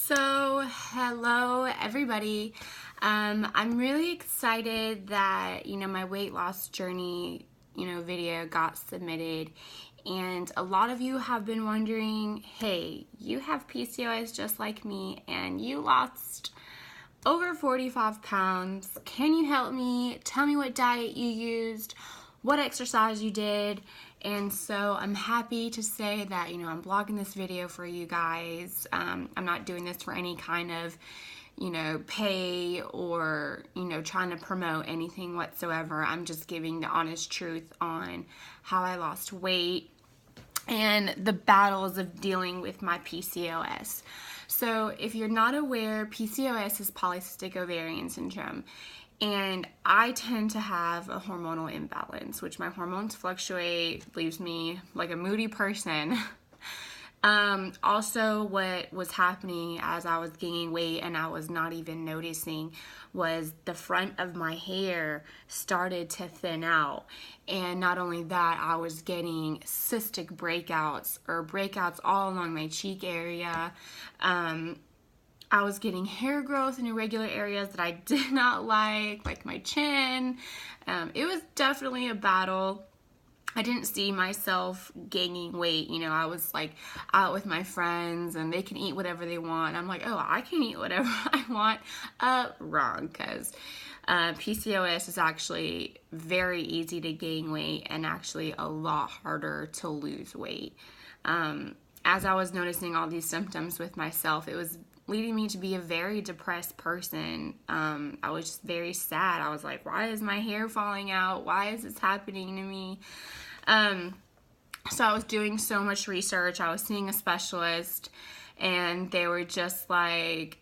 Hello everybody. I'm really excited that, my weight loss journey, video got submitted. And a lot of you have been wondering, hey, you have PCOS just like me and you lost over 45 pounds. Can you help me? Tell me what diet you used, what exercise you did. And so I'm happy to say that, I'm blogging this video for you guys. I'm not doing this for any kind of, pay or, trying to promote anything whatsoever. I'm just giving the honest truth on how I lost weight and the battles of dealing with my PCOS. So if you're not aware, PCOS is polycystic ovarian syndrome. And I tend to have a hormonal imbalance, which my hormones fluctuate, leaves me like a moody person. Also, what was happening as I was gaining weight and I was not even noticing was the front of my hair started to thin out. And not only that, I was getting cystic breakouts all along my cheek area. I was getting hair growth in irregular areas that I did not like my chin. It was definitely a battle. I didn't see myself gaining weight. I was like out with my friends and they can eat whatever they want. I'm like, oh, I can eat whatever I want. Wrong, because PCOS is actually very easy to gain weight and actually a lot harder to lose weight. As I was noticing all these symptoms with myself, it was leading me to be a very depressed person. I was just very sad. I was like, why is my hair falling out? Why is this happening to me? So I was doing so much research. I was seeing a specialist and they were just like,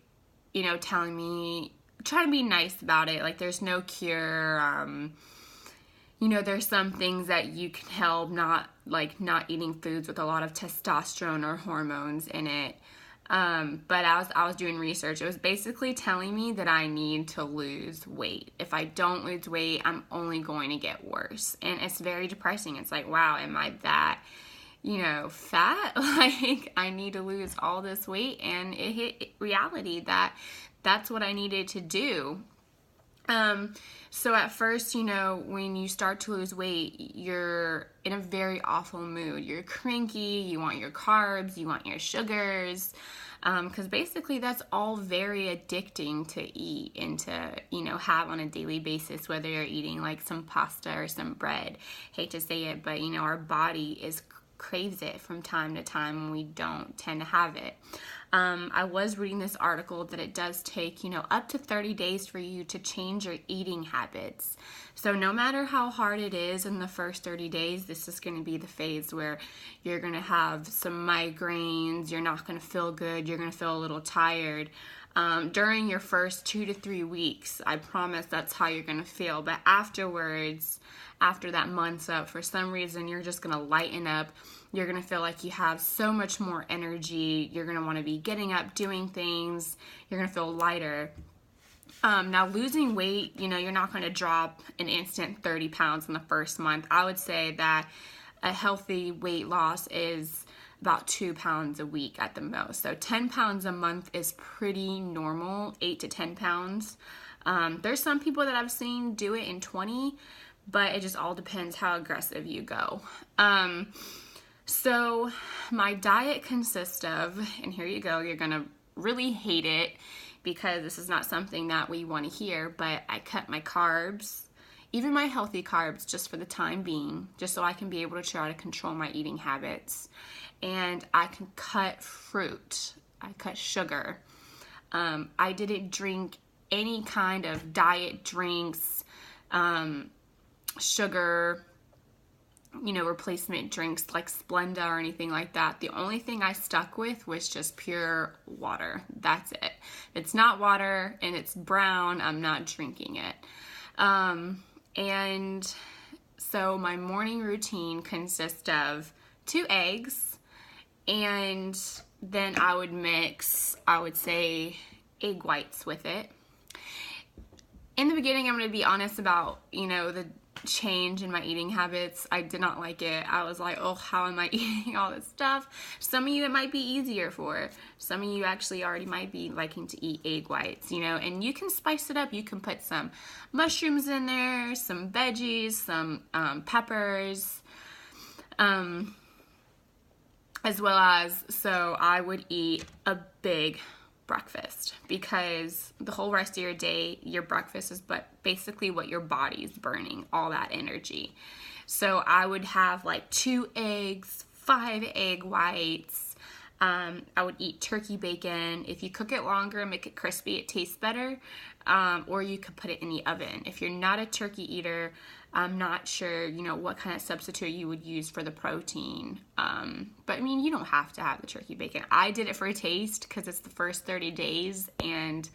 telling me, try to be nice about it. Like there's no cure. There's some things that you can help, not eating foods with a lot of testosterone or hormones in it. But as I was doing research, it was basically telling me that I need to lose weight. If I don't lose weight, I'm only going to get worse. And it's very depressing. It's like, wow, am I that, fat? Like I need to lose all this weight. And it hit reality that that's what I needed to do. So at first, when you start to lose weight, you're in a very awful mood. You're cranky, you want your carbs, you want your sugars, because basically that's all very addicting to eat and to, have on a daily basis, whether you're eating like some pasta or some bread. Hate to say it, but, our body craves it from time to time when we don't tend to have it. I was reading this article that it does take, up to 30 days for you to change your eating habits. So no matter how hard it is in the first 30 days, this is going to be the phase where you're going to have some migraines, you're not going to feel good, you're going to feel a little tired. During your first 2 to 3 weeks, I promise that's how you're going to feel. But afterwards, after that month's up, for some reason, you're just going to lighten up. You're going to feel like you have so much more energy. You're going to want to be getting up, doing things. You're going to feel lighter. Now, losing weight, you're not going to drop an instant 30 pounds in the first month. I would say that a healthy weight loss is about 2 pounds a week at the most. So 10 pounds a month is pretty normal, 8 to 10 pounds. There's some people that I've seen do it in 20, but it just all depends how aggressive you go. So my diet consists of, and here you go, you're going to really hate it because this is not something that we want to hear, but I cut my carbs, even my healthy carbs, just for the time being, just so I can be able to try to control my eating habits. And I can cut fruit. I cut sugar. I didn't drink any kind of diet drinks, sugar, replacement drinks like Splenda or anything like that. The only thing I stuck with was just pure water. That's it. If it's not water and it's brown, I'm not drinking it. And so my morning routine consists of 2 eggs, and then I would mix, I would say, egg whites with it. In the beginning, I'm going to be honest about, the change in my eating habits. I did not like it. I was like, oh, how am I eating all this stuff? Some of you it might be easier for. Some of you actually already might be liking to eat egg whites, you know, and you can spice it up. You can put some mushrooms in there, some veggies, some peppers, as well as, so I would eat a big breakfast, because the whole rest of your day, your breakfast is but basically what your body's burning, all that energy. So I would have like 2 eggs, 5 egg whites. I would eat turkey bacon. If you cook it longer and make it crispy, it tastes better. Or you could put it in the oven. If you're not a turkey eater, I'm not sure, you know, what kind of substitute you would use for the protein. But I mean, you don't have to have the turkey bacon. I did it for a taste because it's the first 30 days and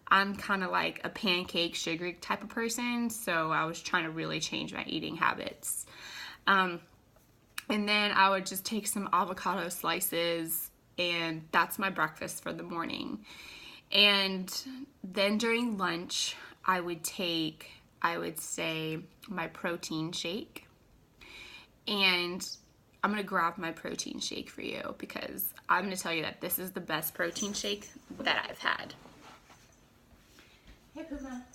I'm kind of like a pancake, sugary type of person. So I was trying to really change my eating habits. And then I would just take some avocado slices, and that's my breakfast for the morning. And then during lunch, I would say, my protein shake. And I'm going to grab my protein shake for you, because I'm going to tell you that this is the best protein shake that I've had. Hey, Puma.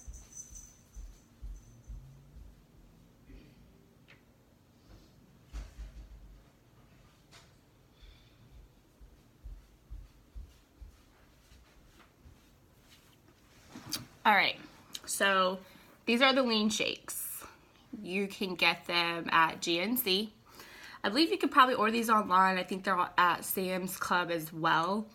All right, so these are the lean shakes. You can get them at GNC. I believe you could probably order these online. I think they're at Sam's Club as well.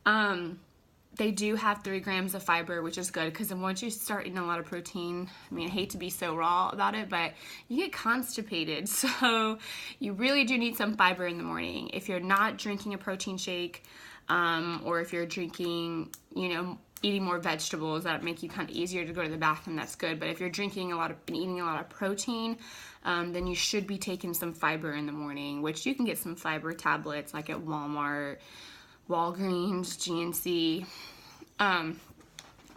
They do have 3 grams of fiber, which is good, because then once you start eating a lot of protein, I mean, I hate to be so raw about it, but you get constipated. So you really do need some fiber in the morning. If you're not drinking a protein shake, or if you're drinking, you know, eating more vegetables that make you kind of easier to go to the bathroom, that's good. But if you're drinking eating a lot of protein, then you should be taking some fiber in the morning, which you can get some fiber tablets like at Walmart, Walgreens, GNC.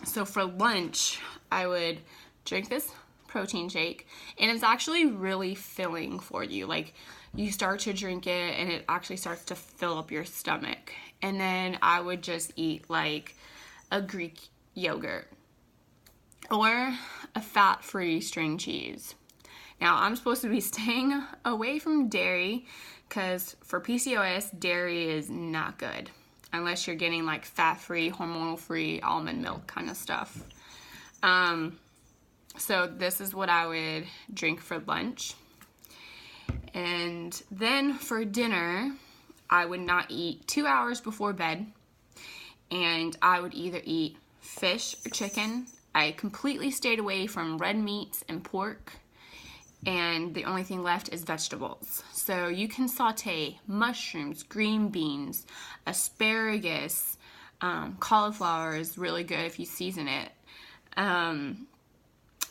So for lunch, I would drink this protein shake, and it's actually really filling for you. Like, you start to drink it and it actually starts to fill up your stomach. And then I would just eat like a Greek yogurt or a fat-free string cheese. Now, I'm supposed to be staying away from dairy, because for PCOS, dairy is not good unless you're getting like fat-free, hormonal-free, almond milk kind of stuff. So this is what I would drink for lunch. And then for dinner, I would not eat 2 hours before bed. And I would either eat fish or chicken. I completely stayed away from red meats and pork. And the only thing left is vegetables. So you can saute mushrooms, green beans, asparagus, cauliflower is really good if you season it.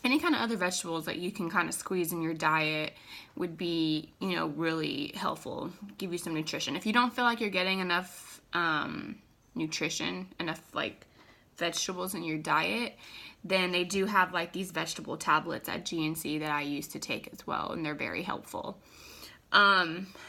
Any kind of other vegetables that you can kind of squeeze in your diet would be, you know, really helpful, give you some nutrition. If you don't feel like you're getting enough nutrition, enough like vegetables in your diet, then they do have like these vegetable tablets at GNC that I used to take as well, and they're very helpful.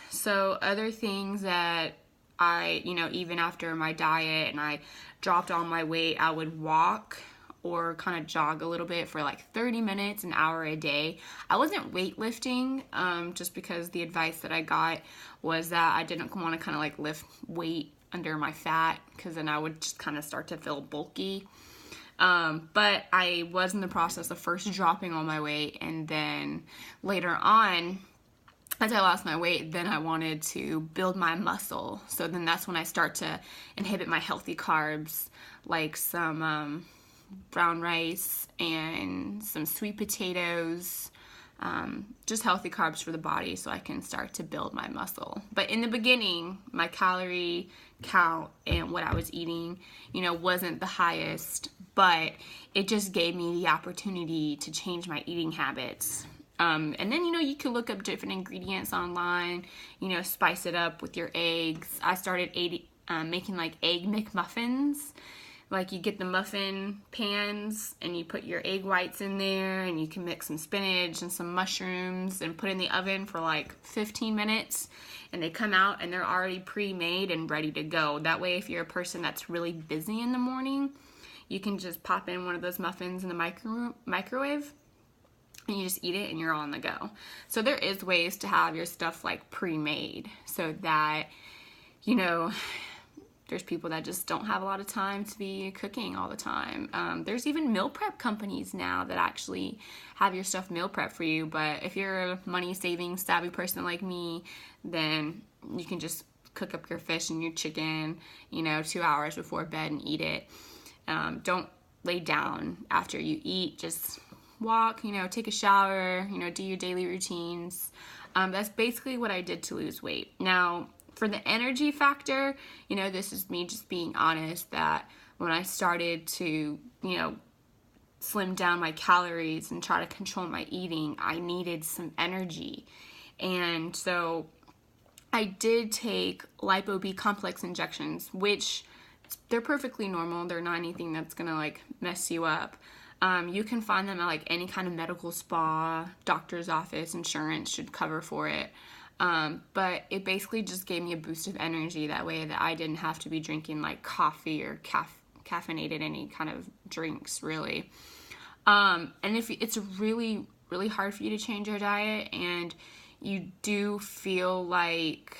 So other things that I, you know, even after my diet and I dropped all my weight, I would walk or kind of jog a little bit for like 30 minutes, an hour a day. I wasn't weightlifting, just because the advice that I got was that I didn't want to kind of like lift weight under my fat, because then I would just kind of start to feel bulky. But I was in the process of first dropping all my weight, and then later on, as I lost my weight, then I wanted to build my muscle. So then that's when I start to inhibit my healthy carbs, like some brown rice and some sweet potatoes, just healthy carbs for the body, so I can start to build my muscle. But in the beginning, my calorie count and what I was eating, you know, wasn't the highest, but it just gave me the opportunity to change my eating habits. And then, you know, you can look up different ingredients online, you know, spice it up with your eggs. I started making like egg McMuffins. Like, you get the muffin pans and you put your egg whites in there, and you can mix some spinach and some mushrooms and put in the oven for like 15 minutes, and they come out and they're already pre-made and ready to go. That way, if you're a person that's really busy in the morning, you can just pop in one of those muffins in the microwave, and you just eat it and you're on the go. So there is ways to have your stuff like pre-made, so that, you know, there's people that just don't have a lot of time to be cooking all the time. There's even meal prep companies now that actually have your stuff meal prep for you. But if you're a money-saving, savvy person like me, then you can just cook up your fish and your chicken, 2 hours before bed and eat it. Don't lay down after you eat. Just walk, take a shower, do your daily routines. That's basically what I did to lose weight. Now, for the energy factor, this is me just being honest, that when I started to, slim down my calories and try to control my eating, I needed some energy. And so I did take lipo-B complex injections, which they're perfectly normal. They're not anything that's going to like mess you up. You can find them at like any kind of medical spa, doctor's office. Insurance should cover for it. But it basically just gave me a boost of energy, that way that I didn't have to be drinking like coffee or caffeinated any kind of drinks, really. And if it's really, really hard for you to change your diet, and you do feel like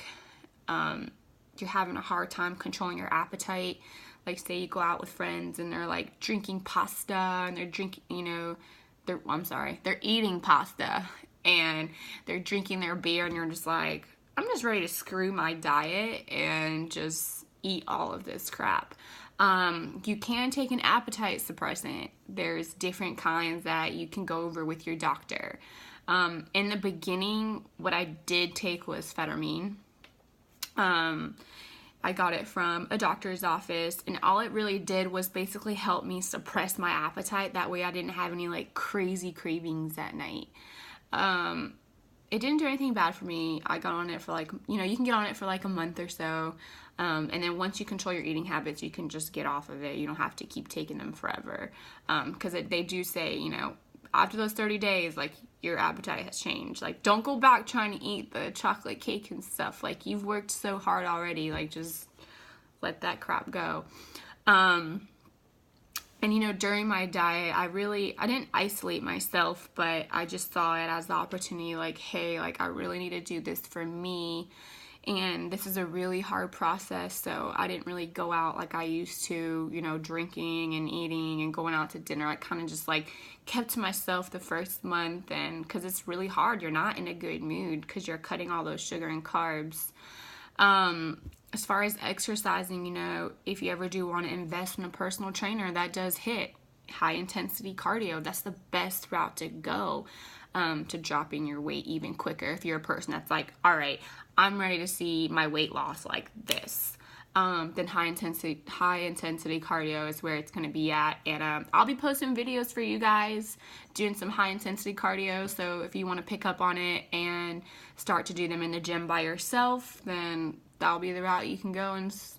you're having a hard time controlling your appetite, like say you go out with friends and they're like drinking pasta, and they're drinking, they're eating pasta and they're drinking their beer, and you're just like, I'm just ready to screw my diet and just eat all of this crap. You can take an appetite suppressant. There's different kinds that you can go over with your doctor. In the beginning, what I did take was phetamine. I got it from a doctor's office, and all it really did was basically help me suppress my appetite. That way I didn't have any like crazy cravings at night. It didn't do anything bad for me. I got on it for like, you can get on it for like a month or so. And then once you control your eating habits, you can just get off of it. You don't have to keep taking them forever. Because they do say, after those 30 days, like, your appetite has changed. Like, don't go back trying to eat the chocolate cake and stuff. Like, you've worked so hard already. Like, just let that crap go. And, during my diet, I didn't isolate myself, but I just saw it as the opportunity, like, hey, like, I really need to do this for me. And this is a really hard process, so I didn't really go out like I used to, drinking and eating and going out to dinner. I kind of just like kept to myself the first month, and because it's really hard. You're not in a good mood because you're cutting all those sugar and carbs. As far as exercising, if you ever do want to invest in a personal trainer, that does hit high intensity cardio. That's the best route to go. To dropping your weight even quicker. If you're a person that's like, all right, I'm ready to see my weight loss like this, then high intensity cardio is where it's going to be at. And I'll be posting videos for you guys doing some high intensity cardio. So if you want to pick up on it and start to do them in the gym by yourself, then that'll be the route you can go.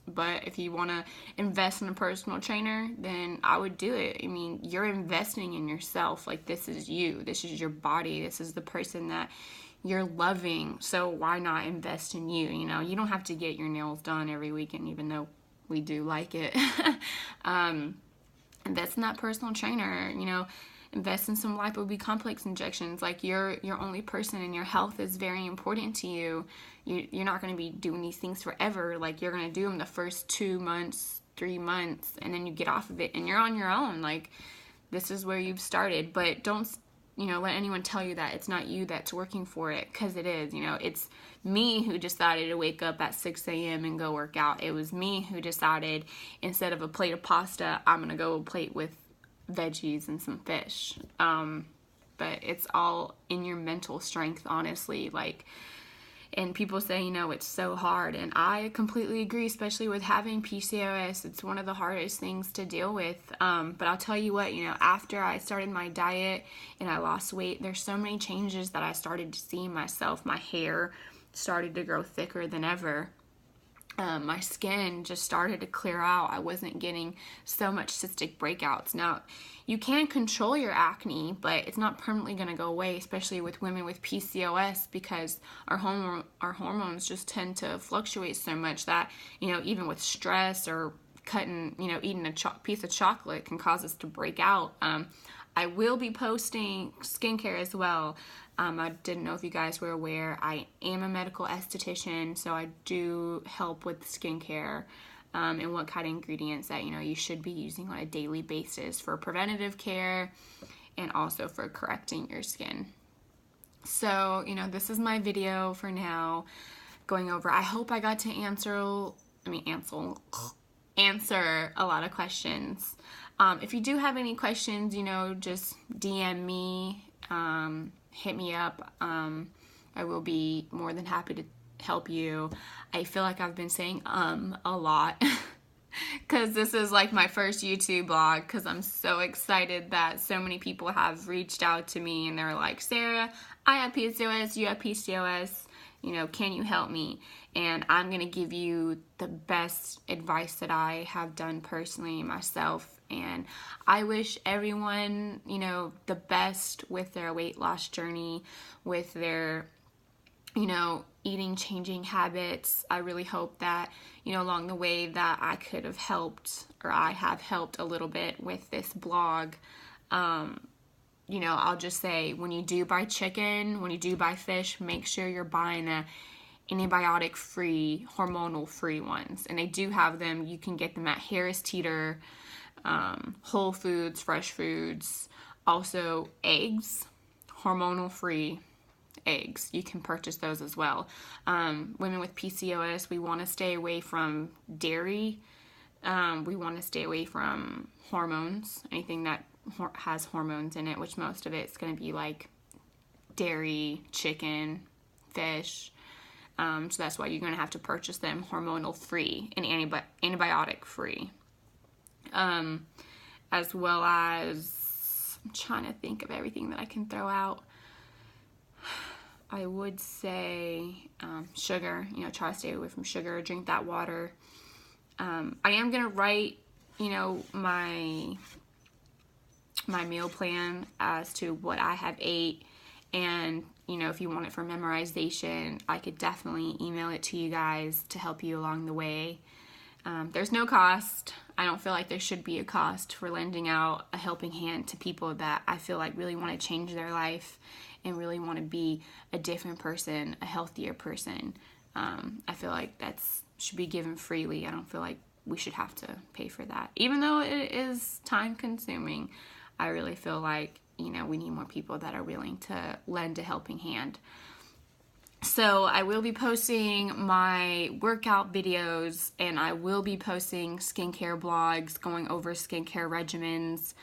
But if you want to invest in a personal trainer, then I would do it. I mean, you're investing in yourself. Like, this is you. This is your body. This is the person that you're loving. So why not invest in you? You don't have to get your nails done every weekend, even though we do like it. Invest in that personal trainer, invest in some lipo-B complex injections. Like, you're only person, and your health is very important to you. You're not going to be doing these things forever. Like, you're going to do them the first 2 months, 3 months, and then you get off of it, and you're on your own. Like, this is where you've started. But don't, let anyone tell you that it's not you that's working for it, because it is. It's me who decided to wake up at 6 a.m. and go work out. It was me who decided, instead of a plate of pasta, I'm going to go a plate with veggies and some fish. But it's all in your mental strength, honestly. Like, and people say, it's so hard, and I completely agree, especially with having PCOS. It's one of the hardest things to deal with. But I'll tell you what, after I started my diet and I lost weight, there's so many changes that I started to see in myself. My hair started to grow thicker than ever. my skin just started to clear out. I wasn't getting so much cystic breakouts. Now, you can control your acne, but it's not permanently going to go away, especially with women with PCOS, because our hormones just tend to fluctuate so much that, even with stress or eating a piece of chocolate can cause us to break out. I will be posting skincare as well. I didn't know if you guys were aware. I am a medical esthetician, so I do help with skincare and what kind of ingredients that you should be using on a daily basis for preventative care and also for correcting your skin. So, this is my video for now, going over. I hope I got to answer a lot of questions. If you do have any questions, just DM me, hit me up. I will be more than happy to help you. I feel like I've been saying a lot because this is like my first YouTube blog, because I'm so excited that so many people have reached out to me and they're like, Sarah, I have PCOS, you have PCOS, can you help me? And I'm going to give you the best advice that I have done personally myself. And I wish everyone, the best with their weight loss journey, with their, eating changing habits. I really hope that, along the way that I could have helped, or I have helped a little bit with this blog. I'll just say, when you do buy chicken, when you do buy fish, make sure you're buying the antibiotic-free, hormonal-free ones. And they do have them. You can get them at Harris Teeter, Whole Foods, Fresh Foods. Also, eggs, hormonal-free eggs. You can purchase those as well. Women with PCOS, we want to stay away from dairy. We want to stay away from hormones, anything that has hormones in it, which most of it's going to be like dairy, chicken, fish. So that's why you're going to have to purchase them hormonal free and antibiotic free. As well as, I'm trying to think of everything that I can throw out. I would say sugar, try to stay away from sugar, drink that water. I am going to write, my meal plan as to what I have ate, and if you want it for memorization, I could definitely email it to you guys to help you along the way. There's no cost. I don't feel like there should be a cost for lending out a helping hand to people that I feel like really want to change their life and really want to be a different person, a healthier person. I feel like should be given freely. I don't feel like we should have to pay for that. Even though it is time consuming, I really feel like, we need more people that are willing to lend a helping hand. So I will be posting my workout videos, and I will be posting skincare blogs going over skincare regimens,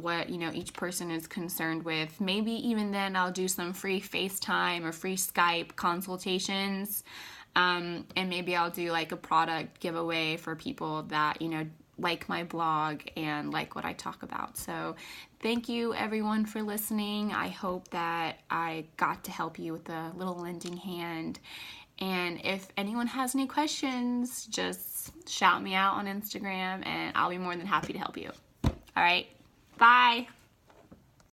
what, each person is concerned with. Maybe even then I'll do some free FaceTime or free Skype consultations. And maybe I'll do like a product giveaway for people that, like my blog and like what I talk about. So thank you everyone for listening. I hope that I got to help you with a little lending hand. And if anyone has any questions, just shout me out on Instagram and I'll be more than happy to help you. All right, bye.